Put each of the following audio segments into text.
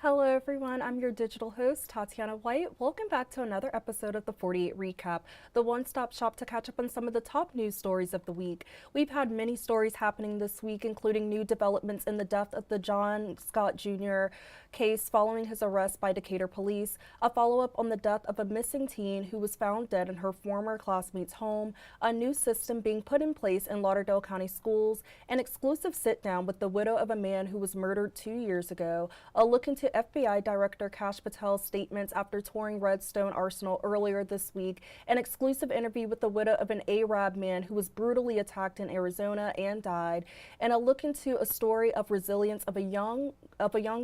Hello, everyone. I'm your digital host, Tatyana White. Welcome back to another episode of the 48 Recap, the one stop shop to catch up on some of the top news stories of the week. We've had many stories happening this week, including new developments in the death of the John Scott Jr. case following his arrest by Decatur police, a follow up on the death of a missing teen who was found dead in her former classmate's home, a new system being put in place in Lauderdale County schools, an exclusive sit down with the widow of a man who was murdered 2 years ago, a look into FBI Director Kash Patel's statements after touring Redstone Arsenal earlier this week, an exclusive interview with the widow of an Arab man who was brutally attacked in Arizona and died, and a look into a story of resilience of a young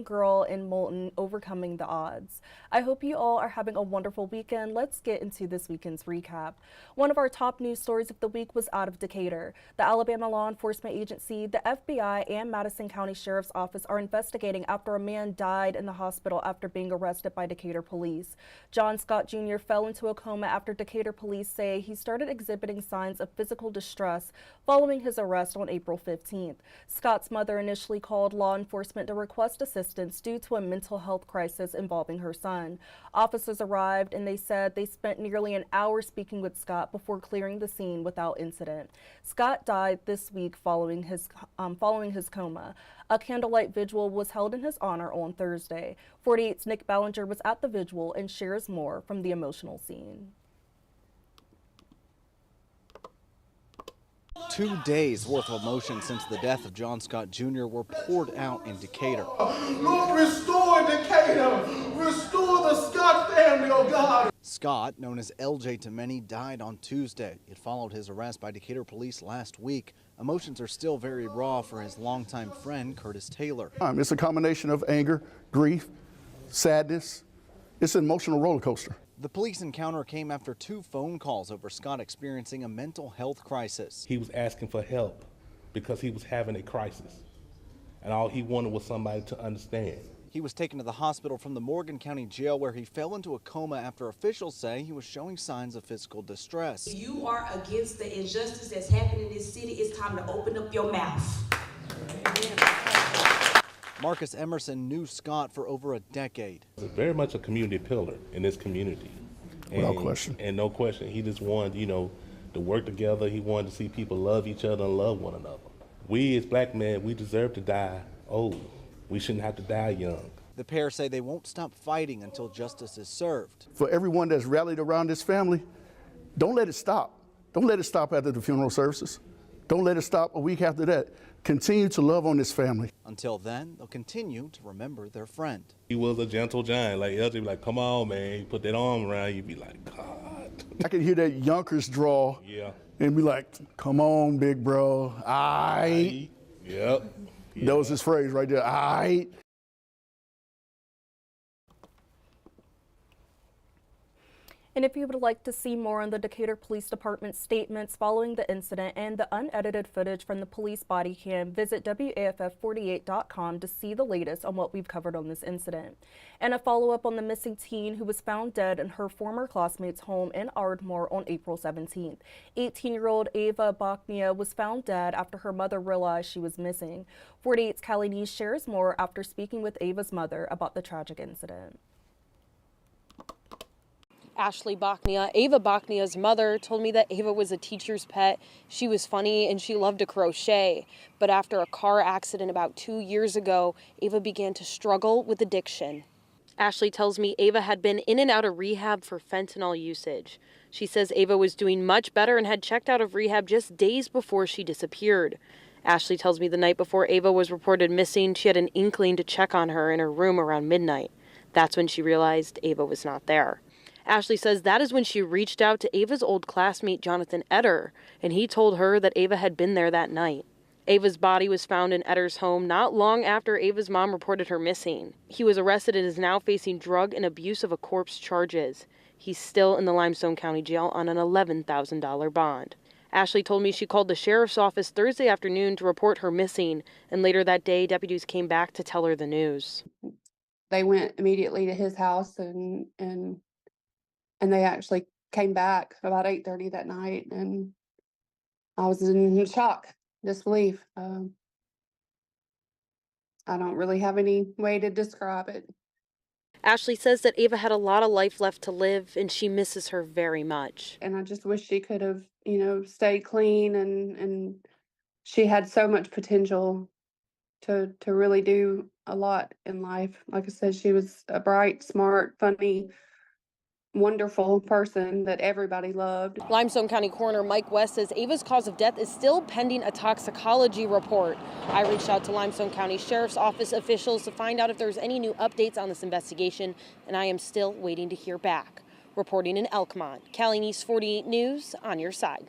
girl in Moulton overcoming the odds. I hope you all are having a wonderful weekend. Let's get into this weekend's recap. One of our top news stories of the week was out of Decatur. The Alabama Law Enforcement Agency, the FBI, and Madison County Sheriff's Office are investigating after a man died in the hospital after being arrested by Decatur police. John Scott Jr. fell into a coma after Decatur police say he started exhibiting signs of physical distress following his arrest on April 15th. Scott's mother initially called law enforcement to request assistance due to a mental health crisis involving her son. Officers arrived and they said they spent nearly an hour speaking with Scott before clearing the scene without incident. Scott died this week following his coma. A candlelight vigil was held in his honor on Thursday. 48's Nick Ballinger was at the vigil and shares more from the emotional scene. 2 days worth of emotion since the death of John Scott Jr. were poured out in Decatur. Lord, restore Decatur. Restore the Scott family, oh God. Scott, known as LJ to many, died on Tuesday. It followed his arrest by Decatur police last week. Emotions are still very raw for his longtime friend, Curtis Taylor. It's a combination of anger, grief, sadness. It's an emotional roller coaster. The police encounter came after 2 phone calls over Scott experiencing a mental health crisis. He was asking for help because he was having a crisis, and all he wanted was somebody to understand. He was taken to the hospital from the Morgan County Jail where he fell into a coma after officials say he was showing signs of physical distress. If you are against the injustice that's happening in this city, it's time to open up your mouth. Marcus Emerson knew Scott for over a decade. He's very much a community pillar in this community. Without question. And no question, he just wanted, to work together. He wanted to see people love each other and love one another. We as black men, we deserve to die old. We shouldn't have to die young. The pair say they won't stop fighting until justice is served. For everyone that's rallied around this family, don't let it stop. Don't let it stop after the funeral services. Don't let it stop a week after that. Continue to love on this family. Until then, they'll continue to remember their friend. He was a gentle giant. Like LJ be like, come on, man. He put that arm around you, be like, God. I can hear that Yonkers draw. Yeah. And be like, come on, big bro. Aight. Yep. That was his phrase right there. Aight. And if you would like to see more on the Decatur Police Department's statements following the incident and the unedited footage from the police body cam, visit WAFF48.com to see the latest on what we've covered on this incident. And a follow-up on the missing teen who was found dead in her former classmate's home in Ardmore on April 17th. 18-year-old Ava Bachnia was found dead after her mother realized she was missing. 48's Callie Neese shares more after speaking with Ava's mother about the tragic incident. Ashley Bachnia, Ava Bachnia's mother, told me that Ava was a teacher's pet. She was funny and she loved to crochet. But after a car accident about 2 years ago, Ava began to struggle with addiction. Ashley tells me Ava had been in and out of rehab for fentanyl usage. She says Ava was doing much better and had checked out of rehab just days before she disappeared. Ashley tells me the night before Ava was reported missing, she had an inkling to check on her in her room around midnight. That's when she realized Ava was not there. Ashley says that is when she reached out to Ava's old classmate, Jonathan Etter, and he told her that Ava had been there that night. Ava's body was found in Etter's home not long after Ava's mom reported her missing. He was arrested and is now facing drug and abuse of a corpse charges. He's still in the Limestone County Jail on an $11,000 bond. Ashley told me she called the sheriff's office Thursday afternoon to report her missing, and later that day, deputies came back to tell her the news. They went immediately to his house and they actually came back about 8:30 that night, and I was in shock, disbelief. I don't really have any way to describe it. Ashley says that Ava had a lot of life left to live and she misses her very much. And I just wish she could have, stayed clean, and she had so much potential to really do a lot in life. Like I said, she was a bright, smart, funny, wonderful person that everybody loved. Limestone County Coroner Mike West says Ava's cause of death is still pending a toxicology report. I reached out to Limestone County Sheriff's Office officials to find out if there's any new updates on this investigation, and I am still waiting to hear back. Reporting in Elkmont, Cali News 48 News, on your side.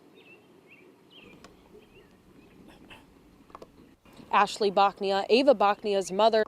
Ashley Bachnia, Ava Bachnia's mother.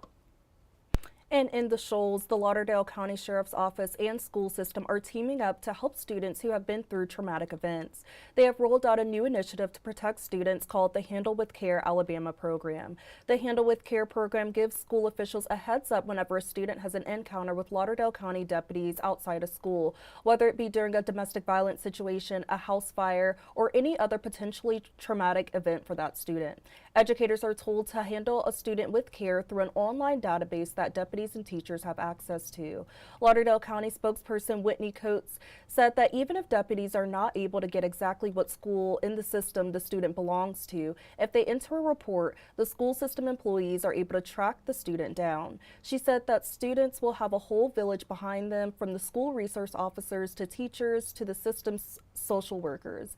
And in the Shoals, the Lauderdale County Sheriff's Office and school system are teaming up to help students who have been through traumatic events. They have rolled out a new initiative to protect students called the Handle with Care Alabama program. The Handle with Care program gives school officials a heads up whenever a student has an encounter with Lauderdale County deputies outside of school, whether it be during a domestic violence situation, a house fire, or any other potentially traumatic event for that student. Educators are told to handle a student with care through an online database that deputies and teachers have access to. Lauderdale County spokesperson Whitney Coates said that even if deputies are not able to get exactly what school in the system the student belongs to, if they enter a report, the school system employees are able to track the student down. She said that students will have a whole village behind them, from the school resource officers to teachers to the system's social workers.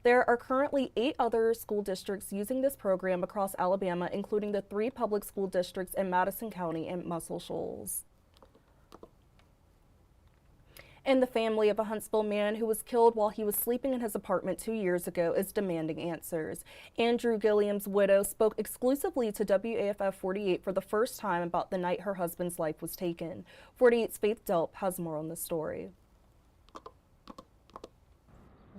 There are currently 8 other school districts using this program across Alabama, including the 3 public school districts in Madison County and Muscle Shoals. And the family of a Huntsville man who was killed while he was sleeping in his apartment 2 years ago is demanding answers. Andrew Gilliam's widow spoke exclusively to WAFF 48 for the first time about the night her husband's life was taken. 48's Faith Delp has more on the story.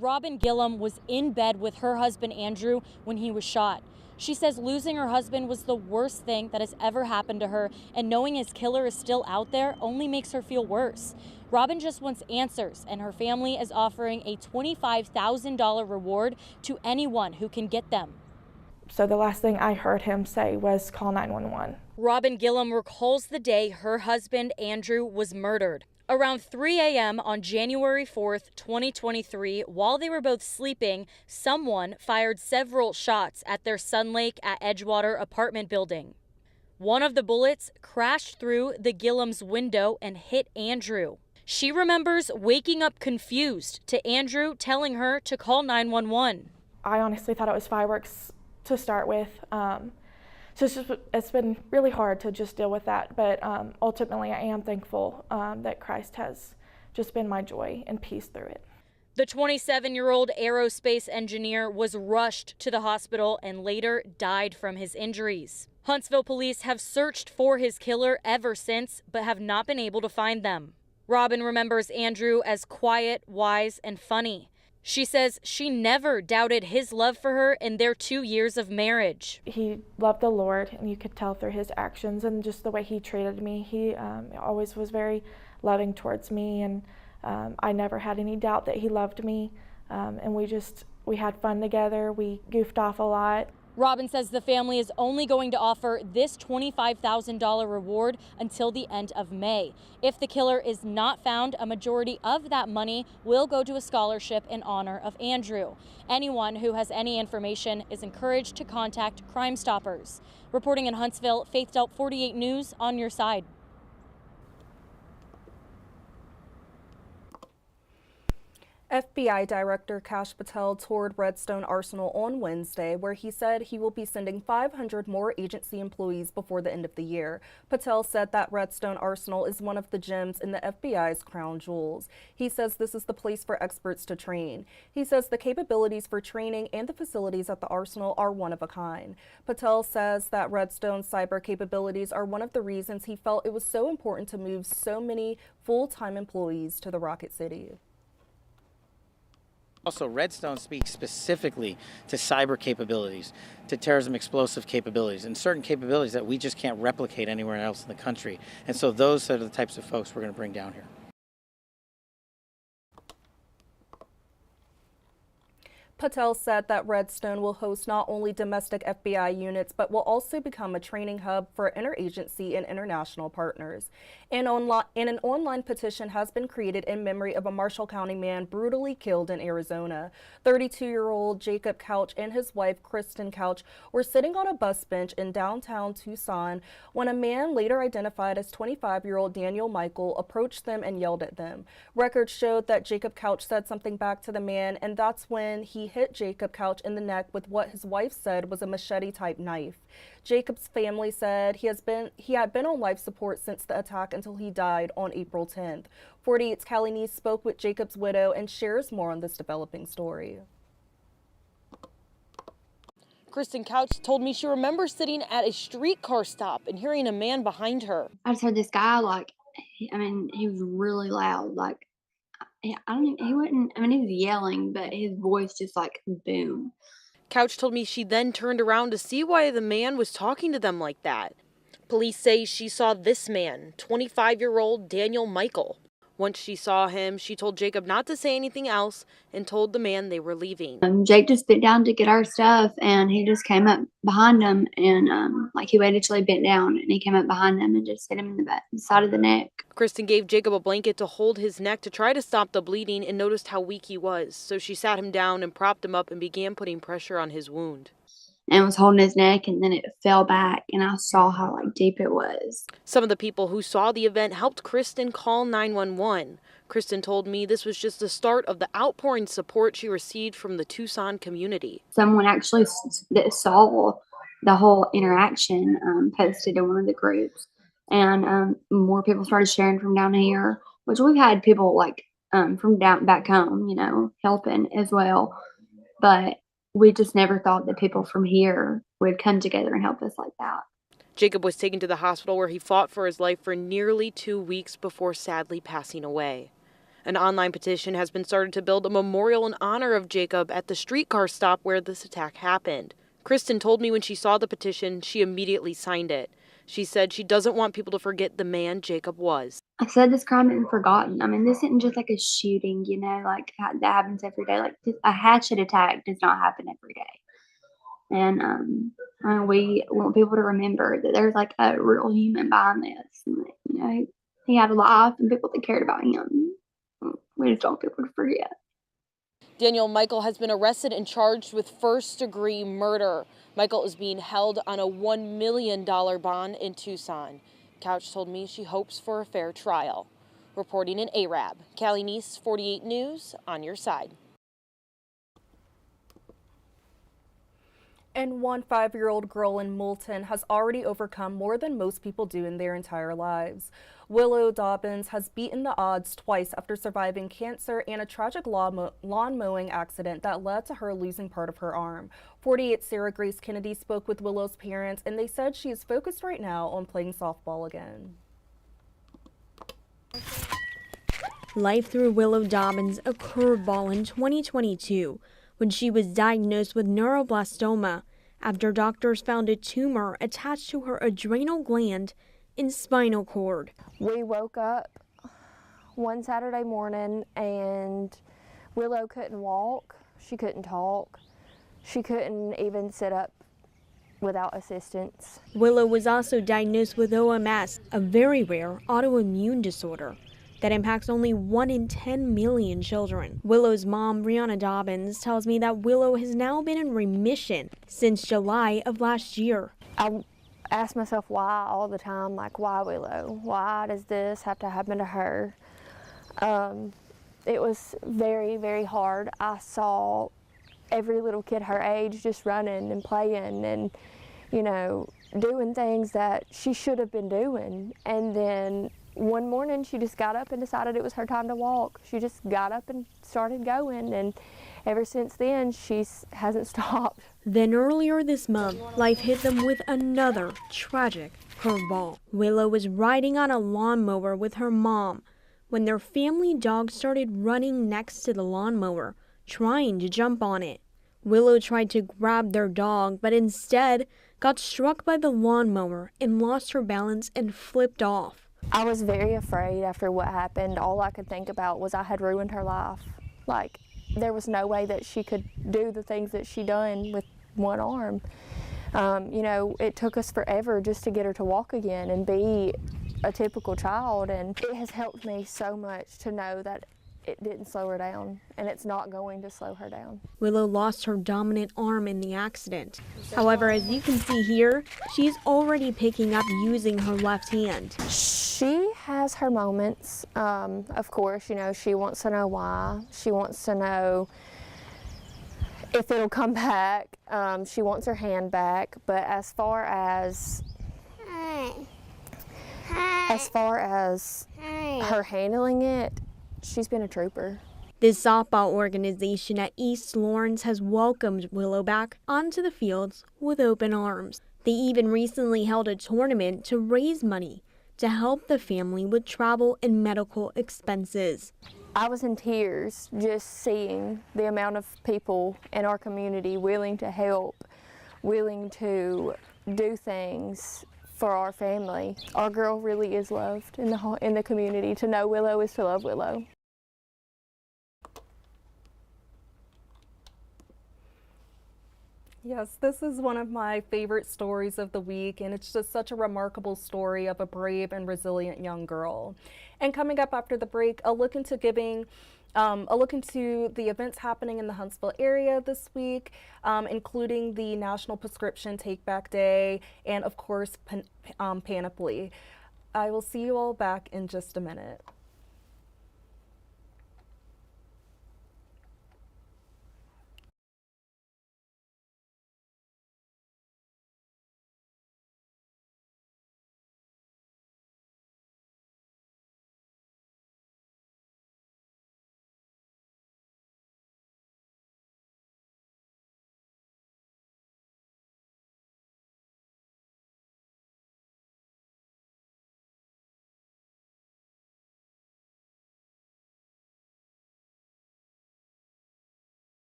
Robin Gillum was in bed with her husband Andrew when he was shot. She says losing her husband was the worst thing that has ever happened to her, and knowing his killer is still out there only makes her feel worse. Robin just wants answers, and her family is offering a $25,000 reward to anyone who can get them. So the last thing I heard him say was call 911. Robin Gillum recalls the day her husband Andrew was murdered. Around 3 a.m. on January 4th, 2023, while they were both sleeping, someone fired several shots at their Sun Lake at Edgewater apartment building. One of the bullets crashed through the Gillum's window and hit Andrew. She remembers waking up confused to Andrew telling her to call 911. I honestly thought it was fireworks to start with. So it's been really hard to just deal with that, but ultimately I am thankful that Christ has just been my joy and peace through it. The 27-year-old aerospace engineer was rushed to the hospital and later died from his injuries. Huntsville police have searched for his killer ever since, but have not been able to find them. Robin remembers Andrew as quiet, wise, and funny. She says she never doubted his love for her in their 2 years of marriage. He loved the Lord, and you could tell through his actions and just the way he treated me. He always was very loving towards me, and I never had any doubt that he loved me. And we had fun together. We goofed off a lot. Robin says the family is only going to offer this $25,000 reward until the end of May. If the killer is not found, a majority of that money will go to a scholarship in honor of Andrew. Anyone who has any information is encouraged to contact Crime Stoppers. Reporting in Huntsville, Faith Delp, 48 News, on your side. FBI Director Kash Patel toured Redstone Arsenal on Wednesday, where he said he will be sending 500 more agency employees before the end of the year. Patel said that Redstone Arsenal is one of the gems in the FBI's crown jewels. He says this is the place for experts to train. He says the capabilities for training and the facilities at the Arsenal are one of a kind. Patel says that Redstone's cyber capabilities are one of the reasons he felt it was so important to move so many full-time employees to the Rocket City. Also, Redstone speaks specifically to cyber capabilities, to terrorism explosive capabilities, and certain capabilities that we just can't replicate anywhere else in the country. And so those are the types of folks we're going to bring down here. Patel said that Redstone will host not only domestic FBI units, but will also become a training hub for interagency and international partners. And an online petition has been created in memory of a Marshall County man brutally killed in Arizona. 32-year-old Jacob Couch and his wife, Kristen Couch, were sitting on a bus bench in downtown Tucson when a man later identified as 25-year-old Daniel Michael approached them and yelled at them. Records showed that Jacob Couch said something back to the man, and that's when he hit Jacob Couch in the neck with what his wife said was a machete-type knife. Jacob's family said he had been on life support since the attack until he died on April 10th. 48's Callie Neese spoke with Jacob's widow and shares more on this developing story. Kristen Couch told me she remembers sitting at a streetcar stop and hearing a man behind her. I just heard this guy, he was really loud. He was yelling, but his voice just boom. Couch told me she then turned around to see why the man was talking to them like that. Police say she saw this man, 25-year-old Daniel Michael. Once she saw him, she told Jacob not to say anything else and told the man they were leaving. Jake just bent down to get our stuff, and he just came up behind him, and he waited till he bent down, and he came up behind him and just hit him in the side of the neck. Kristen gave Jacob a blanket to hold his neck to try to stop the bleeding and noticed how weak he was, so she sat him down and propped him up and began putting pressure on his wound. And was holding his neck, and then it fell back, and I saw how deep it was. Some of the people who saw the event helped Kristen call 911. Kristen told me this was just the start of the outpouring support she received from the Tucson community. Someone actually that saw the whole interaction posted in one of the groups, and more people started sharing from down here, which we've had people from back home, helping as well, but we just never thought that people from here would come together and help us like that. Jacob was taken to the hospital where he fought for his life for nearly 2 weeks before sadly passing away. An online petition has been started to build a memorial in honor of Jacob at the streetcar stop where this attack happened. Kristen told me when she saw the petition, she immediately signed it. She said she doesn't want people to forget the man Jacob was. I said this crime isn't forgotten. This isn't just a shooting, that happens every day. A hatchet attack does not happen every day. And we want people to remember that there's a real human behind this. And, he had a life and people that cared about him. We just don't want people to forget. Daniel Michael has been arrested and charged with first-degree murder. Michael is being held on a $1 million bond in Tucson. Couch told me she hopes for a fair trial. Reporting in Arab, Callie Neese, 48 News, on your side. And one 5-year-old girl in Moulton has already overcome more than most people do in their entire lives. Willow Dobbins has beaten the odds twice after surviving cancer and a tragic lawn mowing accident that led to her losing part of her arm. 48 Sarah Grace Kennedy spoke with Willow's parents, and they said she is focused right now on playing softball again. Life threw Willow Dobbins a curveball in 2022 when she was diagnosed with neuroblastoma after doctors found a tumor attached to her adrenal gland and spinal cord. We woke up one Saturday morning and Willow couldn't walk, she couldn't talk, she couldn't even sit up without assistance. Willow was also diagnosed with OMS, a very rare autoimmune disorder that impacts only 1 in 10 million children. Willow's mom, Brianna Dobbins, tells me that Willow has now been in remission since July of last year. I ask myself why all the time, why Willow? Why does this have to happen to her? It was very, very hard. I saw every little kid her age just running and playing and, doing things that she should have been doing. And then one morning she just got up and decided it was her time to walk. She just got up and started going, and ever since then she hasn't stopped. Then earlier this month, life hit them with another tragic curveball. Willow was riding on a lawnmower with her mom when their family dog started running next to the lawnmower, trying to jump on it. Willow tried to grab their dog, but instead got struck by the lawnmower and lost her balance and flipped off. I was very afraid after what happened. All I could think about was I had ruined her life. there was no way that she could do the things that she done with one arm. You know, it took us forever just to get her to walk again and be a typical child, and it has helped me so much to know that it didn't slow her down, and it's not going to slow her down. Willow lost her dominant arm in the accident. However, as you can see here, she's already picking up using her left hand. She has her moments. Of course, you know, she wants to know why. She wants to know if it'll come back. She wants her hand back. But as far as her handling it, she's been a trooper. This softball organization at East Lawrence has welcomed Willow back onto the fields with open arms. They even recently held a tournament to raise money to help the family with travel and medical expenses. I was in tears just seeing the amount of people in our community willing to help, willing to do things for our family. Our girl really is loved in the community. To know Willow is to love Willow. Yes, this is one of my favorite stories of the week, and it's just such a remarkable story of a brave and resilient young girl. And coming up after the break, a look into the events happening in the Huntsville area this week, including the National Prescription Take Back Day and, of course, Panoply. I will see you all back in just a minute.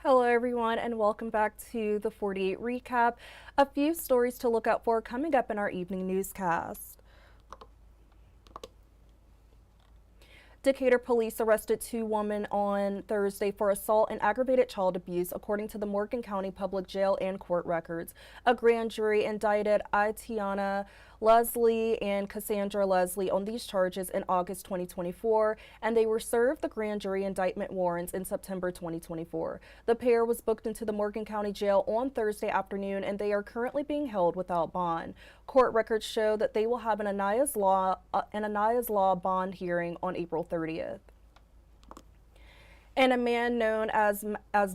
Hello everyone, and welcome back to the 48 recap. A few stories to look out for coming up in our evening newscast. Decatur police arrested two women on Thursday for assault and aggravated child abuse, according to the Morgan County Public Jail and court records. A grand jury indicted Tatyana Leslie and Cassandra Leslie on these charges in August 2024, and they were served the grand jury indictment warrants in September 2024. The pair was booked into the Morgan County Jail on Thursday afternoon, and they are currently being held without bond. Court records show that they will have an Anaya's Law bond hearing on April 30th. And a man known as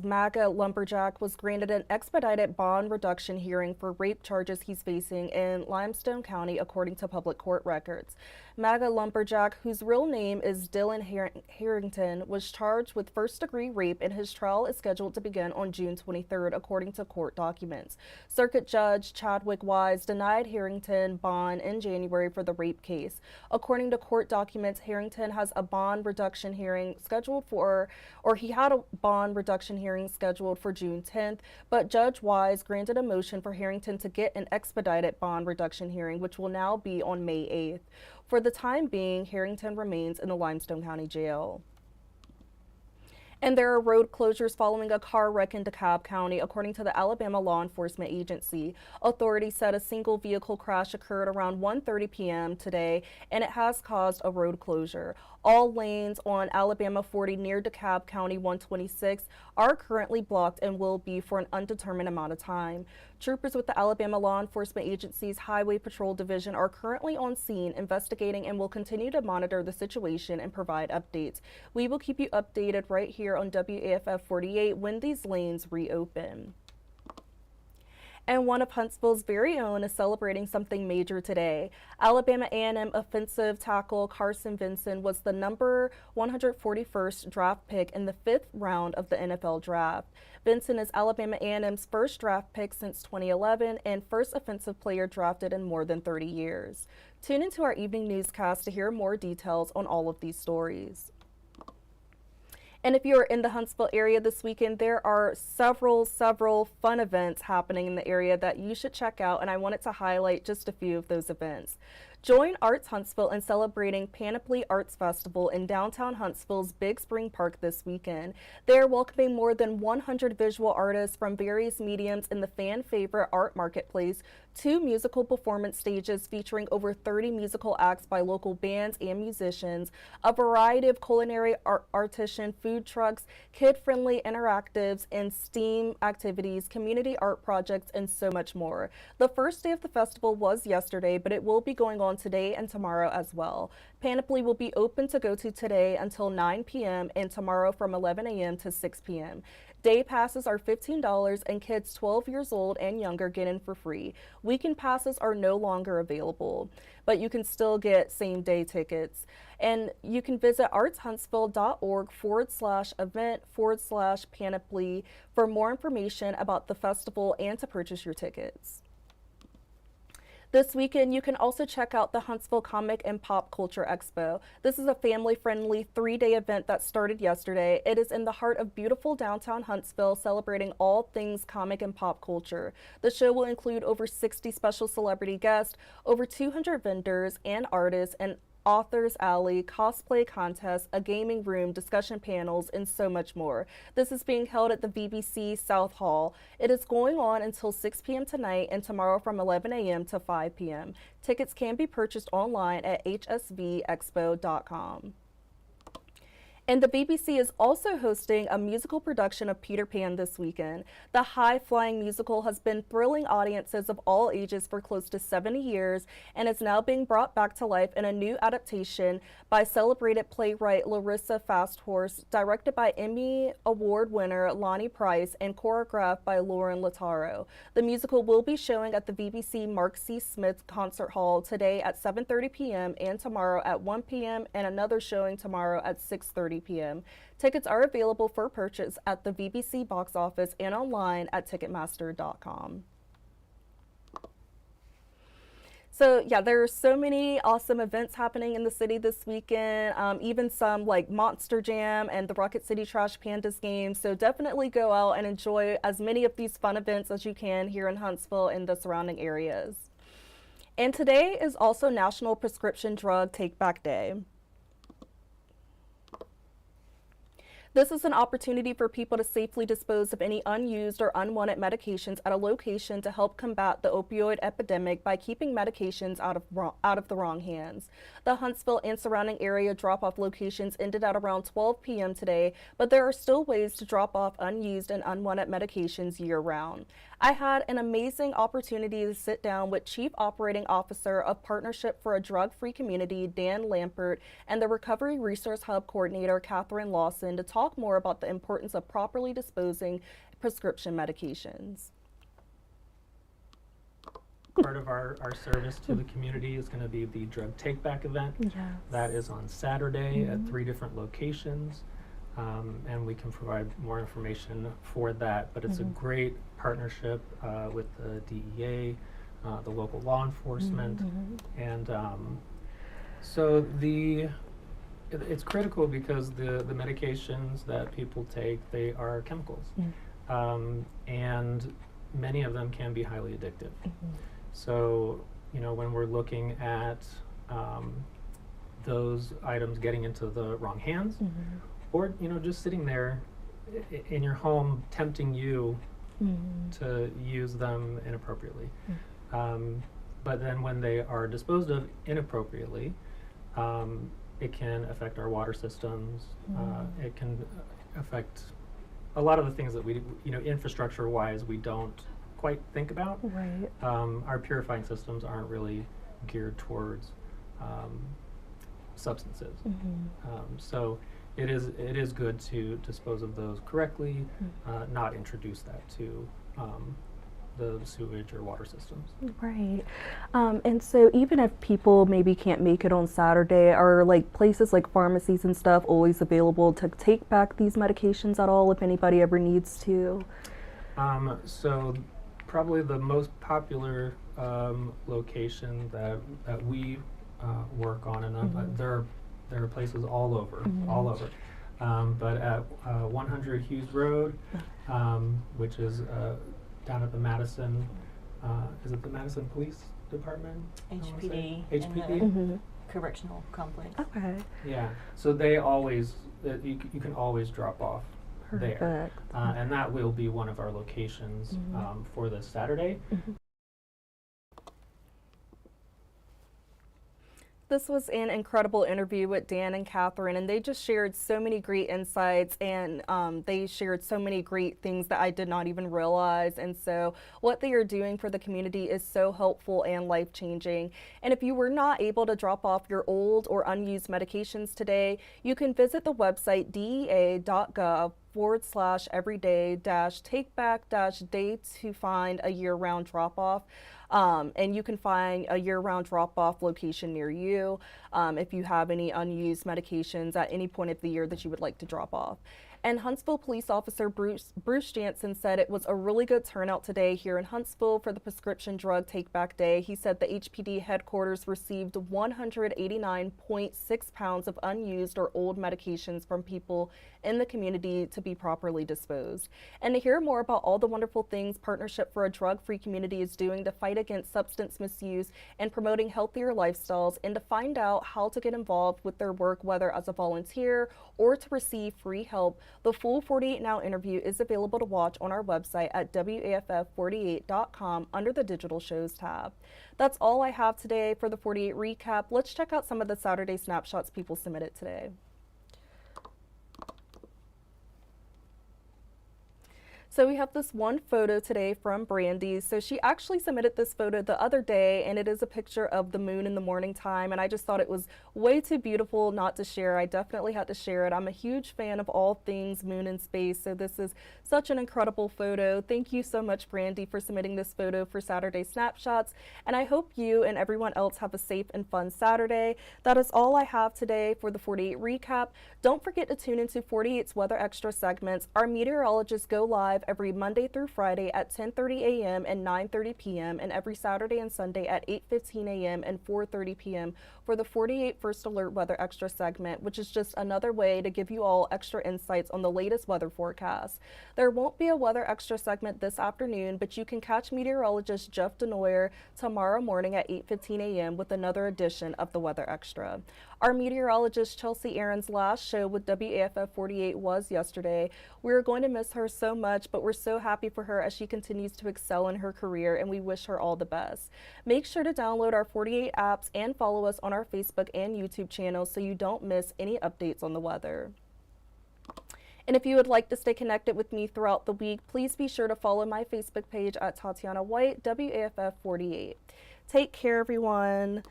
MAGA Lumberjack was granted an expedited bond reduction hearing for rape charges he's facing in Limestone County, according to public court records. MAGA Lumberjack, whose real name is Dylan Harrington, was charged with first-degree rape, and his trial is scheduled to begin on June 23rd, according to court documents. Circuit Judge Chadwick Wise denied Harrington bond in January for the rape case. According to court documents, Harrington has a bond reduction hearing scheduled for he had a bond reduction hearing scheduled for June 10th, but Judge Wise granted a motion for Harrington to get an expedited bond reduction hearing, which will now be on May 8th. For the time being, Harrington remains in the Limestone County Jail. And there are road closures following a car wreck in DeKalb County, according to the Alabama Law Enforcement Agency. Authorities said a single vehicle crash occurred around 1:30 p.m. today, and it has caused a road closure. All lanes on Alabama 40 near DeKalb County 126 are currently blocked and will be for an undetermined amount of time. Troopers with the Alabama Law Enforcement Agency's Highway Patrol Division are currently on scene investigating and will continue to monitor the situation and provide updates. We will keep you updated right here on WAFF 48 when these lanes reopen. And one of Huntsville's very own is celebrating something major today. Alabama A&M offensive tackle Carson Vinson was the number 141st draft pick in the 5th round of the NFL draft. Vinson is Alabama A&M's first draft pick since 2011 and first offensive player drafted in more than 30 years. Tune into our evening newscast to hear more details on all of these stories. And if you are in the Huntsville area this weekend, there are several fun events happening in the area that you should check out, and I wanted to highlight just a few of those events. Join Arts Huntsville in celebrating Panoply Arts Festival in downtown Huntsville's Big Spring Park this weekend. They're welcoming more than 100 visual artists from various mediums in the fan favorite art marketplace, 2 musical performance stages featuring over 30 musical acts by local bands and musicians, a variety of culinary artisan food trucks, kid-friendly interactives and STEAM activities, community art projects, and so much more. The first day of the festival was yesterday, but it will be going on today and tomorrow as well. Panoply will be open to go to today until 9 p.m. and tomorrow from 11 a.m. to 6 p.m. Day passes are $15 and kids 12 years old and younger get in for free. Weekend passes are no longer available, but you can still get same-day tickets. And you can visit artshuntsville.org/event/Panoply for more information about the festival and to purchase your tickets. This weekend, you can also check out the Huntsville Comic and Pop Culture Expo. This is a family-friendly 3-day event that started yesterday. It is in the heart of beautiful downtown Huntsville, celebrating all things comic and pop culture. The show will include over 60 special celebrity guests, over 200 vendors and artists, and authors alley, cosplay contest, a gaming room, discussion panels, and so much more. This is being held at the VBC South Hall. It is going on until 6 p.m. tonight and tomorrow from 11 a.m. to 5 p.m. Tickets can be purchased online at hsvexpo.com. And the BBC is also hosting a musical production of Peter Pan this weekend. The high-flying musical has been thrilling audiences of all ages for close to 70 years and is now being brought back to life in a new adaptation by celebrated playwright Larissa Fasthorse, directed by Emmy Award winner Lonnie Price, and choreographed by Lauren Lautaro. The musical will be showing at the BBC Mark C. Smith Concert Hall today at 7:30 p.m. and tomorrow at 1 p.m. and another showing tomorrow at 6:30 p.m. Tickets are available for purchase at the BBC box office and online at Ticketmaster.com. So yeah, there are so many awesome events happening in the city this weekend, even some like Monster Jam and the Rocket City Trash Pandas games. So definitely go out and enjoy as many of these fun events as you can here in Huntsville and the surrounding areas. And today is also National Prescription Drug Take Back Day. This is an opportunity for people to safely dispose of any unused or unwanted medications at a location to help combat the opioid epidemic by keeping medications out of the wrong hands. The Huntsville and surrounding area drop-off locations ended at around 12 p.m. today, but there are still ways to drop off unused and unwanted medications year-round. I had an amazing opportunity to sit down with Chief Operating Officer of Partnership for a Drug-Free Community, Dan Lampert, and the Recovery Resource Hub Coordinator, Catherine Lawson, to talk more about the importance of properly disposing prescription medications. Part of our service to the community is going to be the drug take back event. Yes. That is on Saturday at 3 different locations. And we can provide more information for that, but it's a great partnership with the DEA, the local law enforcement, and so it's critical because the medications that people take, they are chemicals, and many of them can be highly addictive. So, you know, when we're looking at those items getting into the wrong hands, or, you know, just sitting there in your home tempting you to use them inappropriately. But then when they are disposed of inappropriately, it can affect our water systems. It can affect a lot of the things that we, you know, infrastructure-wise, we don't quite think about. Right. Our purifying systems aren't really geared towards substances. So it is good to dispose of those correctly, not introduce that to the sewage or water systems. Right. And so even if people maybe can't make it on Saturday, are like places like pharmacies and stuff always available to take back these medications at all if anybody ever needs to? So probably the most popular location that we work on, and there are places all over, but at 100 Hughes Road, which is down at the Madison, is it the Madison Police Department? HPD. HPD? Correctional complex. Okay. Yeah, so they always, you can always drop off there. Perfect. And that will be one of our locations for this Saturday. This was an incredible interview with Dan and Catherine, and they just shared so many great insights, and they shared so many great things that I did not even realize. And so what they are doing for the community is so helpful and life-changing. And if you were not able to drop off your old or unused medications today, you can visit the website dea.gov/everyday-takeback-day to find a year-round drop-off. And you can find a year-round drop-off location near you if you have any unused medications at any point of the year that you would like to drop off. And Huntsville Police Officer Bruce Jansen said it was a really good turnout today here in Huntsville for the Prescription Drug Take Back Day. He said the HPD headquarters received 189.6 pounds of unused or old medications from people in the community to be properly disposed. And to hear more about all the wonderful things Partnership for a Drug-Free Community is doing to fight against substance misuse and promoting healthier lifestyles, and to find out how to get involved with their work, whether as a volunteer or to receive free help, the full 48 Now interview is available to watch on our website at WAFF48.com under the Digital Shows tab. That's all I have today for the 48 recap. Let's check out some of the Saturday snapshots people submitted today. So we have this one photo today from Brandy. So she actually submitted this photo the other day, and it is a picture of the moon in the morning time, and I just thought it was way too beautiful not to share. I definitely had to share it. I'm a huge fan of all things moon and space, so this is such an incredible photo. Thank you so much, Brandy, for submitting this photo for Saturday Snapshots, and I hope you and everyone else have a safe and fun Saturday. That is all I have today for the 48 recap. Don't forget to tune into 48's Weather Extra segments. Our meteorologists go live every Monday through Friday at 10:30 a.m. and 9:30 p.m. and every Saturday and Sunday at 8:15 a.m. and 4:30 p.m. for the 48 First Alert Weather Extra segment, which is just another way to give you all extra insights on the latest weather forecast. There won't be a Weather Extra segment this afternoon, but you can catch meteorologist Jeff Denoyer tomorrow morning at 8:15 a.m. with another edition of the Weather Extra. Our meteorologist Chelsea Aaron's last show with WAFF 48 was yesterday. We're going to miss her so much, but we're so happy for her as she continues to excel in her career, and we wish her all the best. Make sure to download our 48 apps and follow us on our Facebook and YouTube channels so you don't miss any updates on the weather. And if you would like to stay connected with me throughout the week, please be sure to follow my Facebook page at Tatyana White, WAFF 48. Take care, everyone.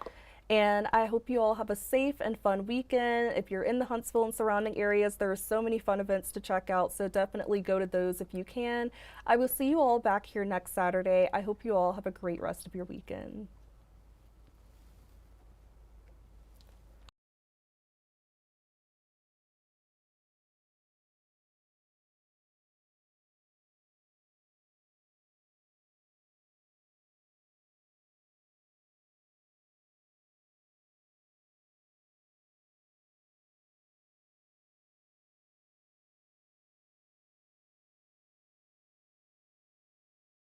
And I hope you all have a safe and fun weekend. If you're in the Huntsville and surrounding areas, there are so many fun events to check out, so definitely go to those if you can. I will see you all back here next Saturday. I hope you all have a great rest of your weekend.